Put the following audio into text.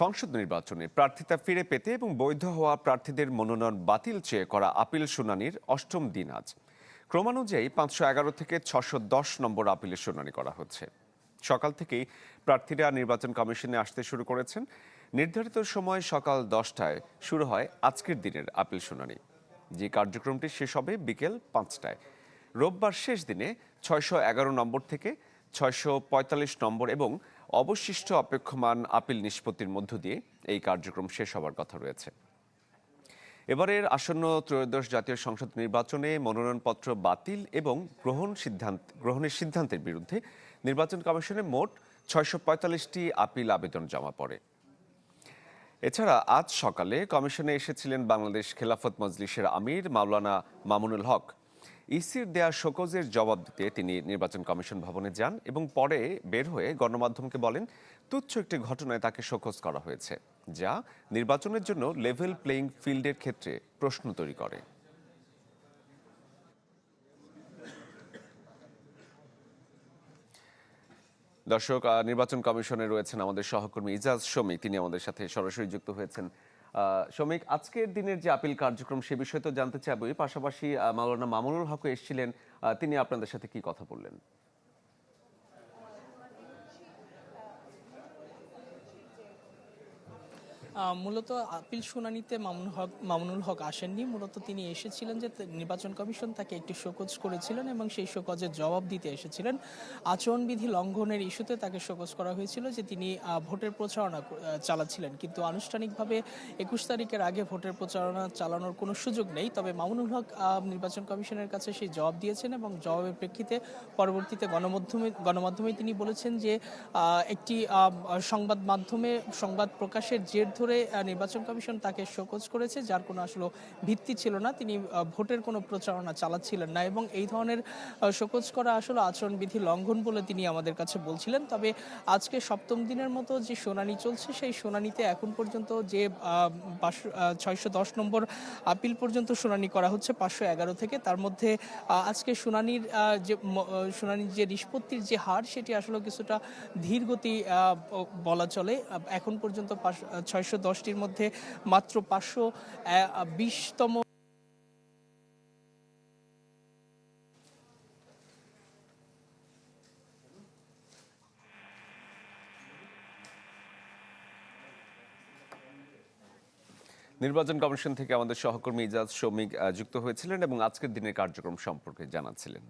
সংসদ নির্বাচনে প্রার্থিতা ফিরে পেতে এবং বৈধ হওয়া প্রার্থীদের মনোনয়ন বাতিল চেয়ে করা আপিল শুনানির অষ্টম দিন আজ। ক্রমানুযায়ী 511 থেকে 610 নম্বর আপিলের শুনানি করা হচ্ছে। সকাল থেকেই প্রার্থীরা নির্বাচন কমিশনে আসতে শুরু করেছেন। নির্ধারিত সময় সকাল 10টায় শুরু হয় আজকের দিনের আপিল শুনানি, যে কার্যক্রমটি শেষ হবে বিকেল 5টায়। রোববার শেষ দিনে 611 নম্বর থেকে 645 নম্বর এবং অবশিষ্ট অপেক্ষমান আপিল নিষ্পত্তির মধ্য দিয়ে এই কার্যক্রম শেষ হওয়ার কথা রয়েছে। এবারের আসন্ন ত্রয়োদশ জাতীয় সংসদ নির্বাচনে মনোনয়নপত্র বাতিল এবং গ্রহণের সিদ্ধান্তের বিরুদ্ধে নির্বাচন কমিশনে মোট 645টি আপিল আবেদন জমা পড়ে। এছাড়া আজ সকালে কমিশনে এসেছিলেন বাংলাদেশ খেলাফত মজলিসের আমির মাওলানা মামুনুল হক। ইসির দেয়া শোকজের জবাব দিতে তিনি নির্বাচন কমিশন ভবনে যান এবং পরে বের হয়ে গণমাধ্যমকে বলেন তুচ্ছ একটি ঘটনায় তাকে শোকজ করা হয়েছে, যা নির্বাচনের জন্য লেভেল প্লেইং ফিল্ডের ক্ষেত্রে প্রশ্ন তৈরি করে। দর্শক, নির্বাচন কমিশনে রয়েছেন আমাদের সহকর্মী ইজাজ শমিক, তিনি আমাদের সাথে সরাসরি যুক্ত হয়েছেন। শমিক, আজকের দিনের যে আপিল কার্যক্রম সে বিষয়ে তো জানতে চাইবই, পাশাপাশি মাওলানা মামুনুল হক এসেছিলেন, তিনি আপনাদের সাথে কি কথা বললেন? মূলত আপিল শুনানিতে মামুনুল হক আসেননি। মূলত তিনি এসেছিলেন যে নির্বাচন কমিশন তাকে একটি শোকজ করেছিলেন এবং সেই শোকজের জবাব দিতে এসেছিলেন। আচরণবিধি লঙ্ঘনের ইস্যুতে তাকে শোকজ করা হয়েছিল যে তিনি ভোটের প্রচারণা চালাচ্ছিলেন, কিন্তু আনুষ্ঠানিকভাবে 21 তারিখের আগে ভোটের প্রচারণা চালানোর কোনো সুযোগ নেই। তবে মামুনুল হক নির্বাচন কমিশনের কাছে সেই জবাব দিয়েছেন এবং জবাবের প্রেক্ষিতে পরবর্তীতে গণমাধ্যমে তিনি বলেছেন যে একটি সংবাদ প্রকাশের জের ধরে নির্বাচন কমিশন তাকে শোকজ করেছে, যার কোনো আসলে ভিত্তি ছিল না। তিনি ভোটের কোনো প্রচারণা চালাচ্ছিলেন না এবং এই ধরনের শোকজ করা আসলে আচরণবিধি লঙ্ঘন বলে তিনি আমাদের কাছে বলছিলেন। তবে আজকে সপ্তম দিনের মতো যে শুনানি চলছে, সেই শুনানিতে এখন পর্যন্ত যে 610 নম্বর আপিল পর্যন্ত শুনানি করা হচ্ছে 511 থেকে, তার মধ্যে আজকে শুনানির যে নিষ্পত্তির যে হার, সেটি আসলে কিছুটা ধীর গতি বলা চলে। এখন পর্যন্ত 610টির মধ্যে মাত্র 520তম নির্বাচন কমিশন থেকে আমাদের সহকর্মী ইজাজ শমিক যুক্ত হয়েছিলেন এবং আজকের দিনের কার্যক্রম সম্পর্কে জানাচ্ছিলেন।